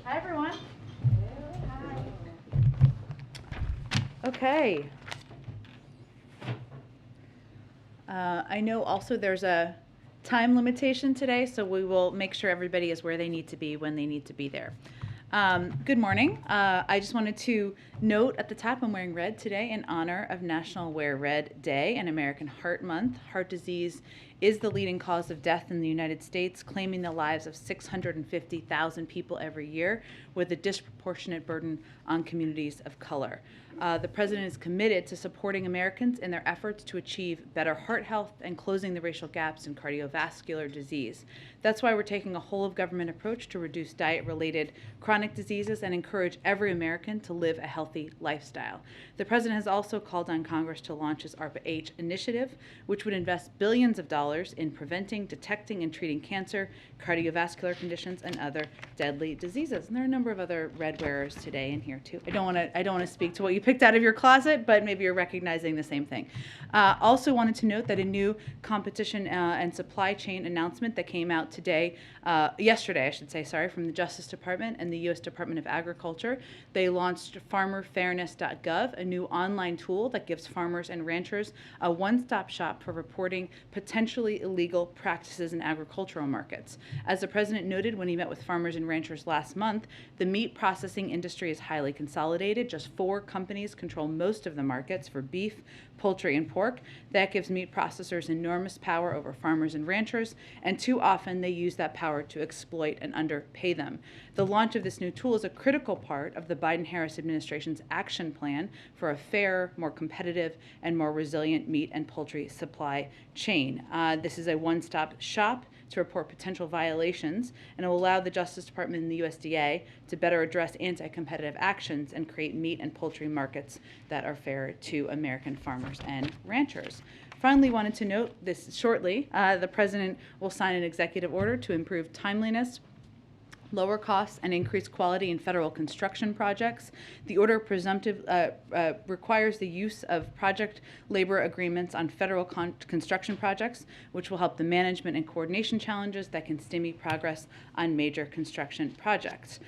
Hi, everyone. Okay. I know also there's a time limitation today, so we will make sure everybody is where they need to be when they need to be there. Good morning. I just wanted to note at the top I'm wearing red today in honor of National Wear Red Day and American Heart Month. Heart disease is the leading cause of death in the United States, claiming the lives of 650,000 people every year, with a disproportionate burden on communities of color. The president is committed to supporting Americans in their efforts to achieve better heart health and closing the racial gaps in cardiovascular disease. That's why we're taking a whole-of-government approach to reduce diet-related chronic diseases and encourage every American to live a healthy lifestyle. The president has also called on Congress to launch his ARPA-H initiative, which would invest billions of dollars in preventing, detecting, and treating cancer, cardiovascular conditions, and other deadly diseases. And there are a number of other red wearers today in here too. I don't want to speak to what you picked out of your closet, but maybe you're recognizing the same thing. Also wanted to note that a new competition and supply chain announcement that came out yesterday, I should say, from the Justice Department and the U.S. Department of Agriculture. They launched farmerfairness.gov, a new online tool that gives farmers and ranchers a one-stop shop for reporting potentially illegal practices in agricultural markets. As the president noted when he met with farmers and ranchers last month, the meat processing industry is highly consolidated. Just 4 companies control most of the markets for beef, poultry, and pork. That gives meat processors enormous power over farmers and ranchers, and too often they use that power to exploit and underpay them. The launch of this new tool is a critical part of the Biden-Harris administration's action plan for a fair, more competitive, and more resilient meat and poultry supply chain. This is a one-stop shop to report potential violations, and it will allow the Justice Department and the USDA to better address anti-competitive actions and create meat and poultry markets that are fair to American farmers and ranchers. Finally, wanted to note this shortly, the president will sign an executive order to improve timeliness, lower costs, and increase quality in federal construction projects. The order requires the use of project labor agreements on federal construction projects, which will help the management and coordination challenges that can stymie progress on major construction projects.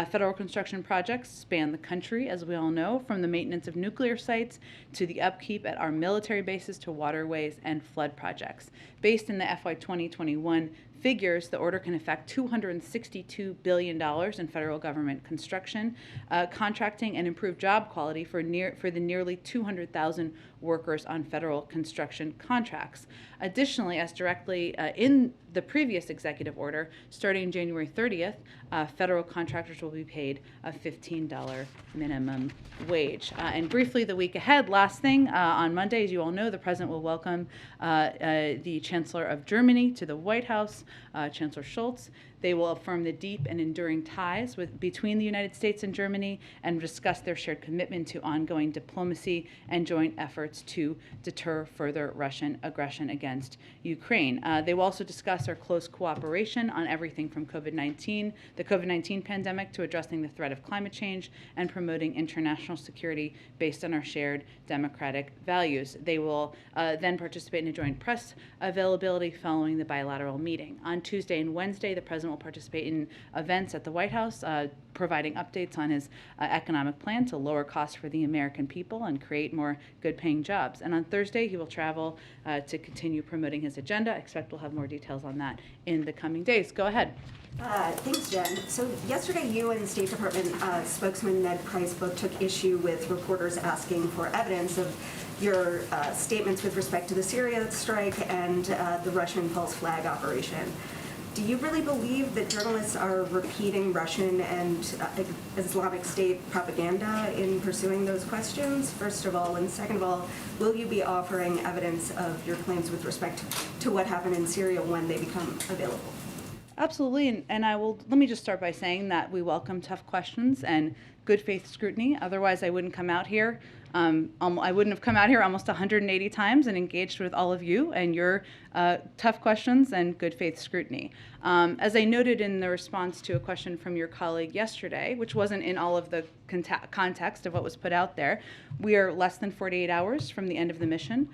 Federal construction projects span the country, as we all know, from the maintenance of nuclear sites to the upkeep at our military bases to waterways and flood projects. Based in the FY 2021 figures, the order can affect $262 billion in federal government construction, contracting, and improve job quality for the nearly 200,000 workers on federal construction contracts. Additionally, as directly in the previous executive order, starting January 30th, federal contractors will be paid a $15 minimum wage. And briefly, the week ahead, last thing, on Monday, as you all know, the president will welcome the Chancellor of Germany to the White House, Chancellor Scholz. They will affirm the deep and enduring ties between the United States and Germany and discuss their shared commitment to ongoing diplomacy and joint efforts to deter further Russian aggression against Ukraine. They will also discuss our close cooperation on everything from the COVID-19 pandemic, to addressing the threat of climate change and promoting international security based on our shared democratic values. They will then participate in a joint press availability following the bilateral meeting. On Tuesday and Wednesday, the president will participate in events at the White House, providing updates on his economic plan to lower costs for the American people and create more good-paying jobs. And on Thursday, he will travel to continue promoting his agenda. I expect we'll have more details on that in the coming days. Go ahead. Thanks, Jen. So yesterday, you and State Department spokesman Ned Price both took issue with reporters asking for evidence of your statements with respect to the Syria strike and the Russian false flag operation. Do you really believe that journalists are repeating Russian and Islamic State propaganda in pursuing those questions, first of all? And second of all, will you be offering evidence of your claims with respect to what happened in Syria when they become available? Absolutely, and let me just start by saying that we welcome tough questions and good faith scrutiny. Otherwise, I wouldn't come out here. I wouldn't have come out here almost 180 times and engaged with all of you and your tough questions and good faith scrutiny. As I noted in the response to a question from your colleague yesterday, which wasn't in all of the context of what was put out there, we are less than 48 hours from the end of the mission.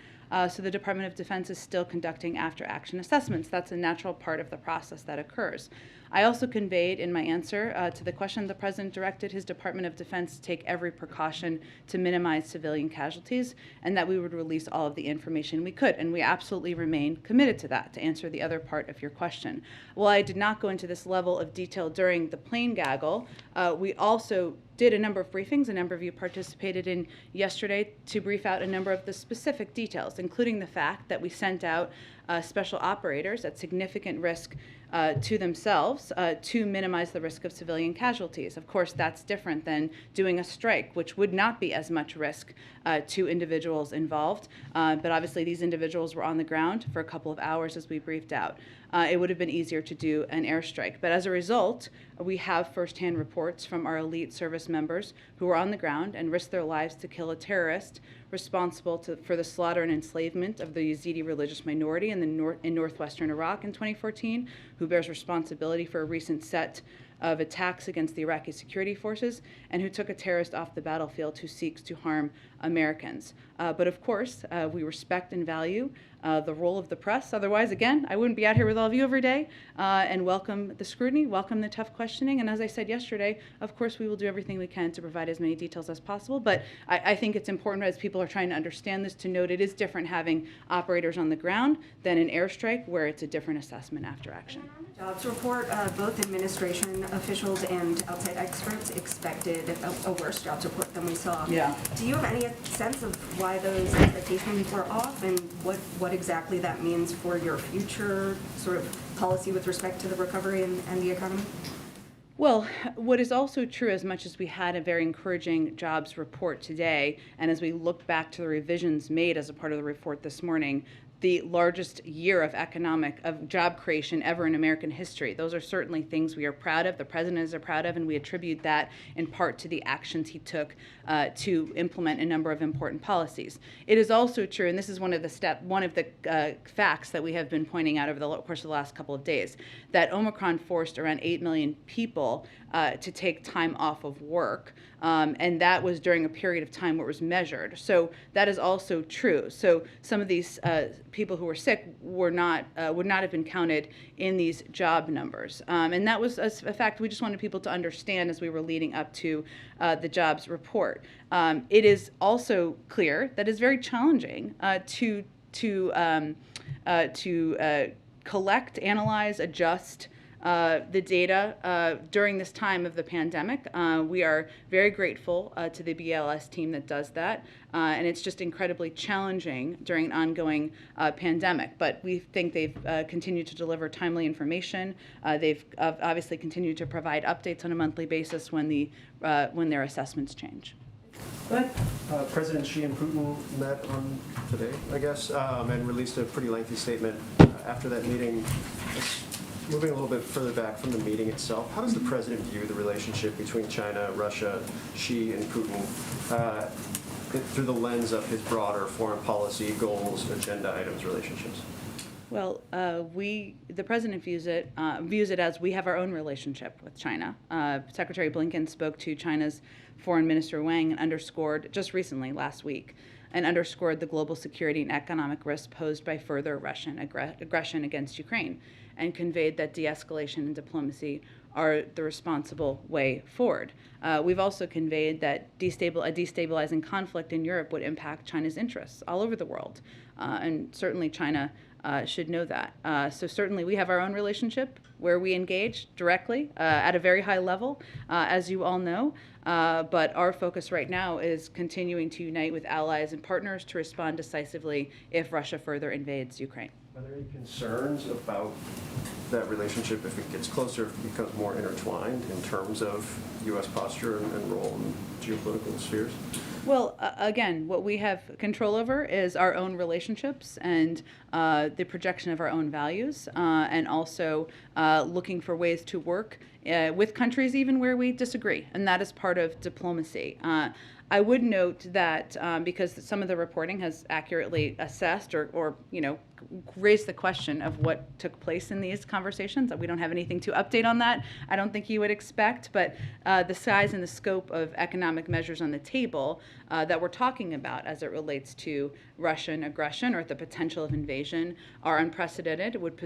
So the Department of Defense is still conducting after-action assessments. That's a natural part of the process that occurs. I also conveyed in my answer to the question the President directed his Department of Defense to take every precaution to minimize civilian casualties, and that we would release all of the information we could. And we absolutely remain committed to that, to answer the other part of your question. While I did not go into this level of detail during the plane gaggle, we also did a number of briefings. A number of you participated in yesterday to brief out a number of the specific details, including the fact that we sent out special operators at significant risk to themselves to minimize the risk of civilian casualties. Of course, that's different than doing a strike, which would not be as much risk to individuals involved. But obviously, these individuals were on the ground for a couple of hours as we briefed out. It would have been easier to do an airstrike. But as a result, we have firsthand reports from our elite service members who were on the ground and risked their lives to kill a terrorist responsible for the slaughter and enslavement of the Yazidi religious minority in northwestern Iraq in 2014, who bears responsibility for a recent set of attacks against the Iraqi security forces, and who took a terrorist off the battlefield who seeks to harm Americans. But of course, we respect and value the role of the press. Otherwise, again, I wouldn't be out here with all of you every day, and welcome the scrutiny, welcome the tough questioning. And as I said yesterday, of course, we will do everything we can to provide as many details as possible. But I think it's important, as people are trying to understand this, to note it is different having operators on the ground than an airstrike, where it's a different assessment after action. Jobs report, both administration officials and outside experts expected a worse jobs report than we saw. Yeah. Do you have any sense of why those expectations were off, and what exactly that means for your future sort of policy with respect to the recovery and the economy? Well, what is also true, as much as we had a very encouraging jobs report today, and as we look back to the revisions made as a part of the report this morning, the largest year of job creation ever in American history. Those are certainly things we are proud of, the President is proud of, and we attribute that in part to the actions he took to implement a number of important policies. It is also true, and this is one of the facts that we have been pointing out over the course of the last couple of days, that Omicron forced around 8 million people to take time off of work, and that was during a period of time where it was measured. So that is also true. So some of these people who were sick would not have been counted in these job numbers. And that was a fact we just wanted people to understand as we were leading up to the jobs report. It is also clear that it's very challenging to collect, analyze, adjust the data during this time of the pandemic. We are very grateful to the BLS team that does that, and it's just incredibly challenging during an ongoing pandemic. But we think they've continued to deliver timely information. They've obviously continued to provide updates on a monthly basis when their assessments change. President Xi and Putin met on today, I guess, and released a pretty lengthy statement after that meeting. Moving a little bit further back from the meeting itself, how does the president view the relationship between China, Russia, Xi, and Putin through the lens of his broader foreign policy goals, agenda items, relationships? Well, the president views it as we have our own relationship with China. Secretary Blinken spoke to China's Foreign Minister Wang and underscored just recently, last week, and underscored the global security and economic risk posed by further Russian aggression against Ukraine, and conveyed that de-escalation and diplomacy are the responsible way forward. We've also conveyed that a destabilizing conflict in Europe would impact China's interests all over the world, and certainly China should know that. So certainly we have our own relationship where we engage directly at a very high level, as you all know, but our focus right now is continuing to unite with allies and partners to respond decisively if Russia further invades Ukraine. Are there any concerns about that relationship if it gets closer, if it becomes more intertwined in terms of U.S. posture and role in geopolitical spheres? Well, again, what we have control over is our own relationships and the projection of our own values, and also looking for ways to work with countries even where we disagree, and that is part of diplomacy. I would note that because some of the reporting has accurately assessed or raised the question of what took place in these conversations. We don't have anything to update on that. I don't think you would expect, but the size and the scope of economic measures on the table that we're talking about as it relates to Russian aggression or the potential of invasion are unprecedented. It would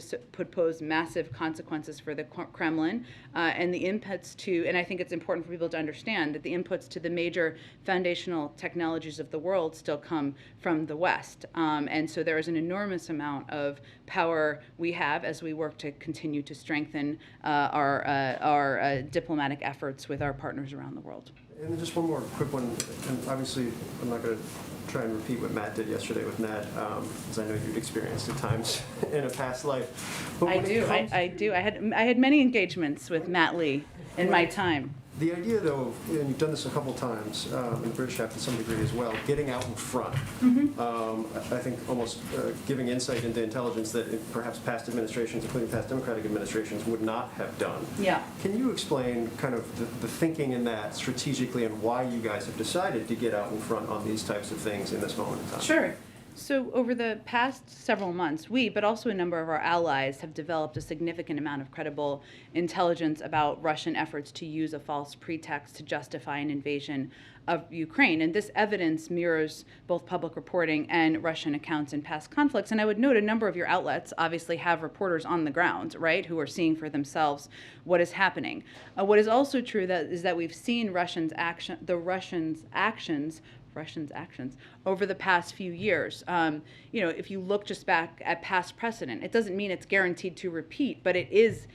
pose massive consequences for the Kremlin, and the inputs to, and I think it's important for people to understand that the inputs to the major foundational technologies of the world still come from the West. And so there is an enormous amount of power we have as we work to continue to strengthen our diplomatic efforts with our partners around the world. And just one more quick one, and obviously I'm not going to try and repeat what Matt did yesterday with Ned, because I know you've experienced at times in a past life. But I do. I had many engagements with Matt Lee in my time. The idea, though, and you've done this a couple times in the British Act to some degree as well, getting out in front. I think almost giving insight into intelligence that perhaps past administrations, including past Democratic administrations, would not have done. Yeah. Can you explain kind of the thinking in that strategically and why you guys have decided to get out in front on these types of things in this moment in time? Sure. So over the past several months, we, but also a number of our allies, have developed a significant amount of credible intelligence about Russian efforts to use a false pretext to justify an invasion of Ukraine. And this evidence mirrors both public reporting and Russian accounts in past conflicts. And I would note a number of your outlets obviously have reporters on the ground, right, who are seeing for themselves what is happening. What is also true is that we've seen Russians' actions over the past few years. If you look just back at past precedent, it doesn't mean it's guaranteed to repeat, but it is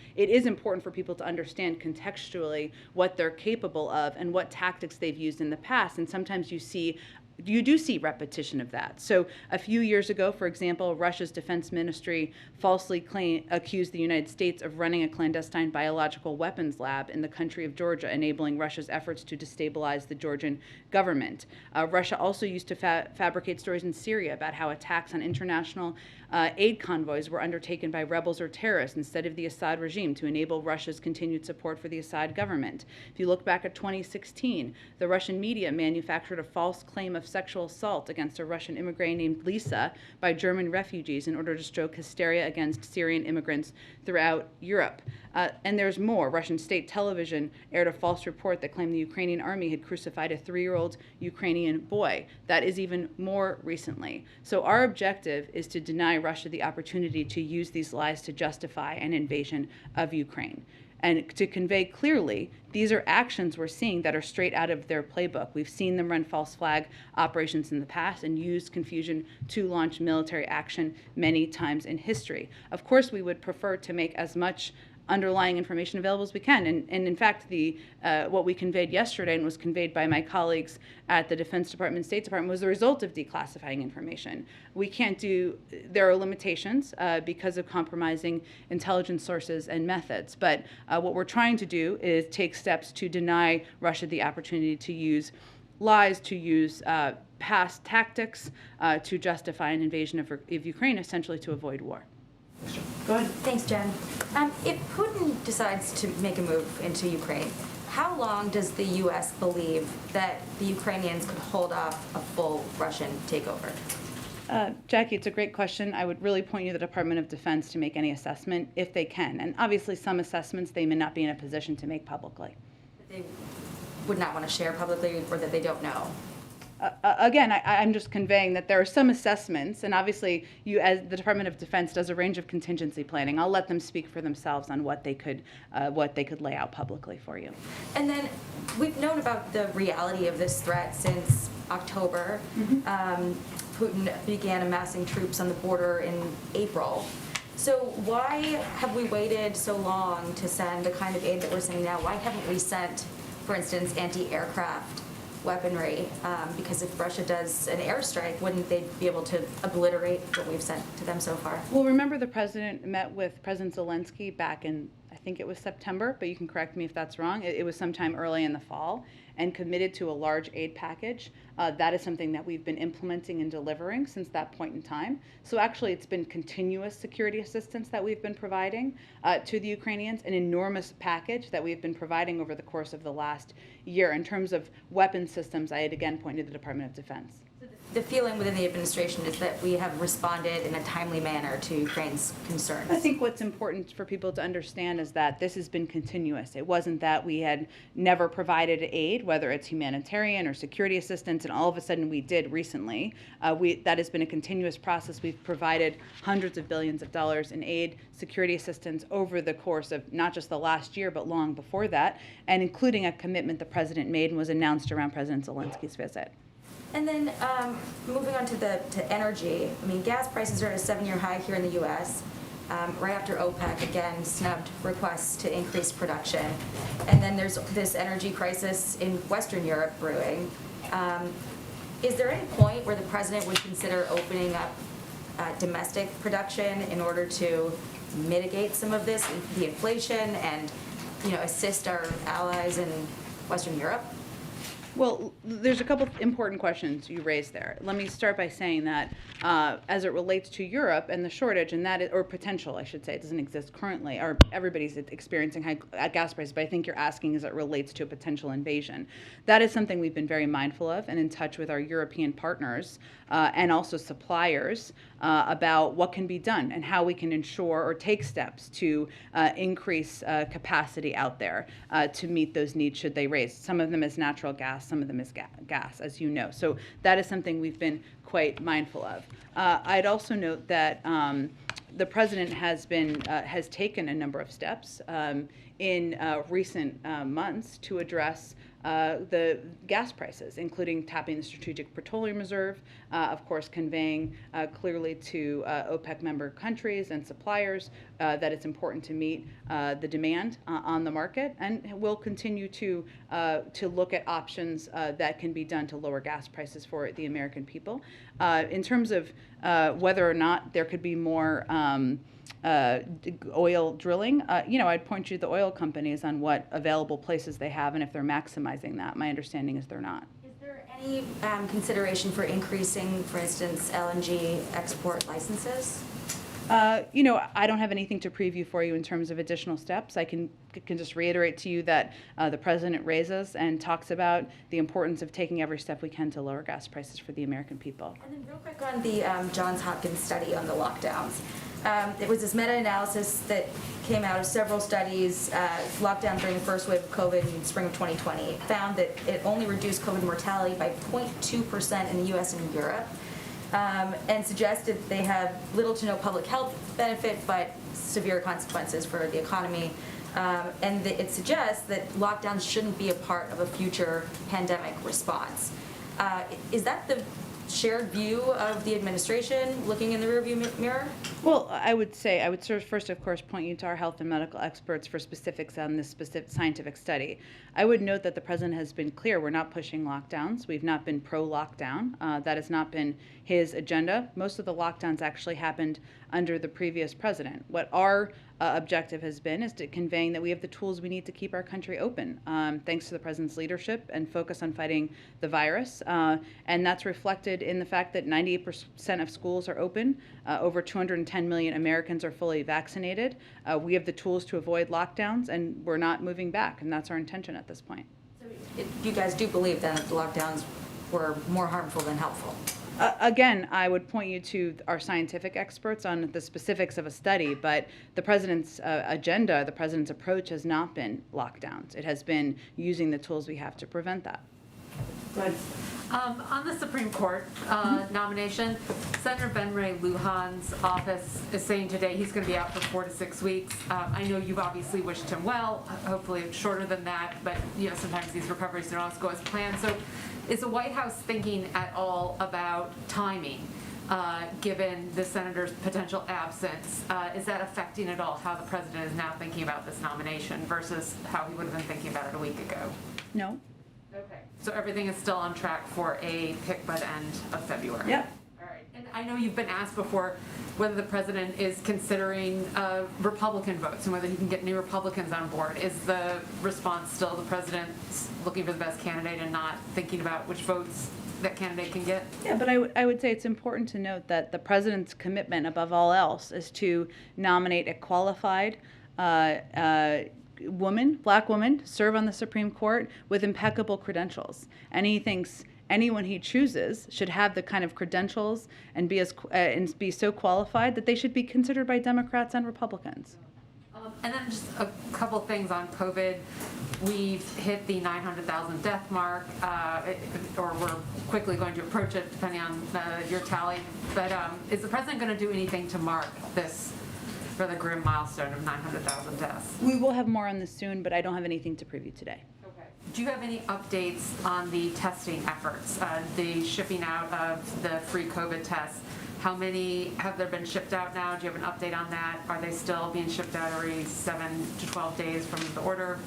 important for people to understand contextually what they're capable of and what tactics they've used in the past. And sometimes you do see repetition of that. So a few years ago, for example, Russia's defense ministry falsely accused the United States of running a clandestine biological weapons lab in the country of Georgia, enabling Russia's efforts to destabilize the Georgian government. Russia also used to fabricate stories in Syria about how attacks on international aid convoys were undertaken by rebels or terrorists instead of the Assad regime to enable Russia's continued support for the Assad government. If you look back at 2016, the Russian media manufactured a false claim of sexual assault against a Russian immigrant named Lisa by German refugees in order to stoke hysteria against Syrian immigrants throughout Europe. And there's more. Russian state television aired a false report that claimed the Ukrainian army had crucified a 3-year-old Ukrainian boy. That is even more recently. So our objective is to deny Russia the opportunity to use these lies to justify an invasion of Ukraine. And to convey clearly, these are actions we're seeing that are straight out of their playbook. We've seen them run false flag operations in the past and use confusion to launch military action many times in history. Of course, we would prefer to make as much underlying information available as we can. And in fact, what we conveyed yesterday and was conveyed by my colleagues at the Defense Department and State Department was the result of declassifying information. There are limitations because of compromising intelligence sources and methods. But what we're trying to do is take steps to deny Russia the opportunity to use lies, to use past tactics to justify an invasion of Ukraine, essentially to avoid war. Go ahead. Thanks, Jen. If Putin decides to make a move into Ukraine, how long does the U.S. believe that the Ukrainians could hold off a full Russian takeover? Jackie, it's a great question. I would really point you to the Department of Defense to make any assessment if they can. And obviously some assessments they may not be in a position to make publicly. That they would not want to share publicly or that they don't know? Again, I'm just conveying that there are some assessments, and obviously you, as the Department of Defense, does a range of contingency planning. I'll let them speak for themselves on what they could lay out publicly for you. And then we've known about the reality of this threat since October. Putin began amassing troops on the border in April. So why have we waited so long to send the kind of aid that we're sending now? Why haven't we sent, for instance, anti-aircraft weaponry? Because if Russia does an airstrike, wouldn't they be able to obliterate what we've sent to them so far? Well, remember the president met with President Zelensky back in, I think it was September, but you can correct me if that's wrong. It was sometime early in the fall, and committed to a large aid package. That is something that we've been implementing and delivering since that point in time. So actually, it's been continuous security assistance that we've been providing to the Ukrainians, an enormous package that we've been providing over the course of the last year. In terms of weapon systems, I had again pointed to the Department of Defense. The feeling within the administration is that we have responded in a timely manner to Ukraine's concerns. I think what's important for people to understand is that this has been continuous. It wasn't that we had never provided aid, whether it's humanitarian or security assistance, and all of a sudden we did recently. That has been a continuous process. We've provided hundreds of billions of dollars in aid, security assistance over the course of not just the last year, but long before that, and including a commitment the president made and was announced around President Zelensky's visit. And then moving on to energy, I mean, gas prices are at a 7-year high here in the U.S., right after OPEC again snubbed requests to increase production. And then there's this energy crisis in Western Europe brewing. Is there any point where the president would consider opening up domestic production in order to mitigate some of this, the inflation, and assist our allies in Western Europe? Well, there's a couple of important questions you raised there. Let me start by saying that as it relates to Europe and the shortage, and that is, or potential, I should say, it doesn't exist currently, or everybody's experiencing high gas prices, but I think you're asking as it relates to a potential invasion. That is something we've been very mindful of and in touch with our European partners and also suppliers about what can be done and how we can ensure or take steps to increase capacity out there to meet those needs should they raise. Some of them is natural gas, some of them is gas, as you know. So that is something we've been quite mindful of. I'd also note that the president has taken a number of steps in recent months to address the gas prices, including tapping the Strategic Petroleum Reserve, of course conveying clearly to OPEC member countries and suppliers that it's important to meet the demand on the market, and we'll continue to look at options that can be done to lower gas prices for the American people. In terms of whether or not there could be more oil drilling, I'd point you to the oil companies on what available places they have and if they're maximizing that. My understanding is they're not. Is there any consideration for increasing, for instance, LNG export licenses? I don't have anything to preview for you in terms of additional steps. I can just reiterate to you that the president raises and talks about the importance of taking every step we can to lower gas prices for the American people. And then real quick on the Johns Hopkins study on the lockdowns. There was this meta-analysis that came out of several studies, lockdown during the first wave of COVID in spring of 2020. It found that it only reduced COVID mortality by 0.2% in the U.S. and Europe. And suggested they have little to no public health benefit, but severe consequences for the economy. And it suggests that lockdowns shouldn't be a part of a future pandemic response. Is that the shared view of the administration looking in the rearview mirror? Well, I would first, of course, point you to our health and medical experts for specifics on this specific scientific study. I would note that the president has been clear we're not pushing lockdowns. We've not been pro-lockdown. That has not been his agenda. Most of the lockdowns actually happened under the previous president. What our objective has been is to conveying that we have the tools we need to keep our country open, thanks to the president's leadership and focus on fighting the virus. And that's reflected in the fact that 98% of schools are open. Over 210 million Americans are fully vaccinated. We have the tools to avoid lockdowns, and we're not moving back, and that's our intention at this point. So you guys do believe then that the lockdowns were more harmful than helpful? Again, I would point you to our scientific experts on the specifics of a study, but the president's agenda, the president's approach has not been lockdowns. It has been using the tools we have to prevent that. Good. On the Supreme Court nomination, Senator Ben Ray Lujan's office is saying today he's going to be out for 4 to 6 weeks. I know you've obviously wished him well. Hopefully it's shorter than that, but sometimes these recoveries don't always go as planned. So is the White House thinking at all about timing, given the senator's potential absence? Is that affecting at all how the president is now thinking about this nomination versus how he would have been thinking about it a week ago? No. Okay. So everything is still on track for a pick by the end of February? Yep. All right. And I know you've been asked before, whether the president is considering Republican votes and whether he can get new Republicans on board. Is the response still the president's looking for the best candidate and not thinking about which votes that candidate can get? Yeah, but I would say it's important to note that the president's commitment, above all else, is to nominate a qualified woman, black woman, to serve on the Supreme Court with impeccable credentials. And he thinks anyone he chooses should have the kind of credentials and be so qualified that they should be considered by Democrats and Republicans. And then just a couple things on COVID. We've hit the 900,000 death mark, or we're quickly going to approach it depending on your tally. But is the president going to do anything to mark this rather grim milestone of 900,000 deaths? We will have more on this soon, but I don't have anything to preview today. Okay. Do you have any updates on the testing efforts, the shipping out of the free COVID tests? How many have there been shipped out now? Do you have an update on that? Are they still being shipped out every 7 to 12 days from the order?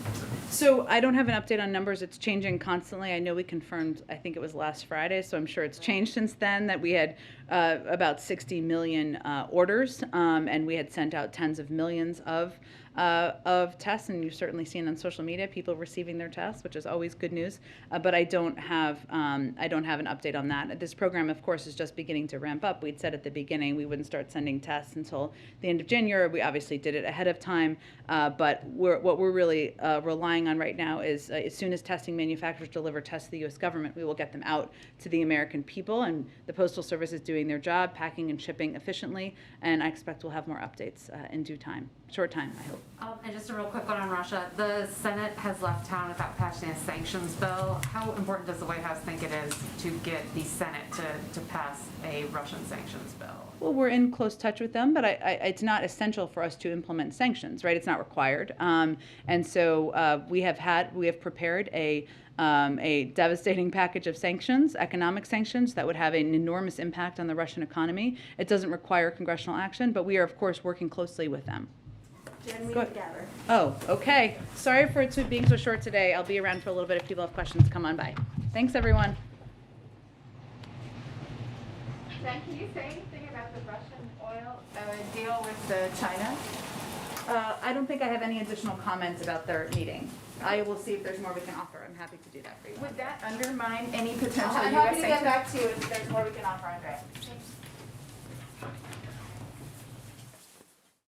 So I don't have an update on numbers. It's changing constantly. I know we confirmed, I think it was last Friday, so I'm sure it's changed since then, that we had about 60 million orders, and we had sent out tens of millions of tests, and you've certainly seen on social media people receiving their tests, which is always good news. But I don't have an update on that. This program, of course, is just beginning to ramp up. We'd said at the beginning we wouldn't start sending tests until the end of January. We obviously did it ahead of time, but what we're really relying on right now is as soon as testing manufacturers deliver tests to the U.S. government, we will get them out to the American people, and the Postal Service is doing their job, packing and shipping efficiently, and I expect we'll have more updates in due time, short time, I hope. And just a real quick one on Russia. The Senate has left town without passing a sanctions bill. How important does the White House think it is to get the Senate to pass a Russian sanctions bill? Well, we're in close touch with them, but it's not essential for us to implement sanctions, right? It's not required. And so we have prepared a devastating package of sanctions, economic sanctions, that would have an enormous impact on the Russian economy. It doesn't require congressional action, but we are, of course, working closely with them. Jen, we Go need to ahead. gather. Oh, okay. Sorry for it being so short today. I'll be around for a little bit if people have questions. Come on by. Thanks, everyone. Jen, can you say anything about the Russian oil deal with China? I don't think I have any additional comments about their meeting. I will see if there's more we can offer. I'm happy to do that for you. Would that undermine any potential I'm U.S. happy to get sanctions? back to you if there's more we can offer, Andrea.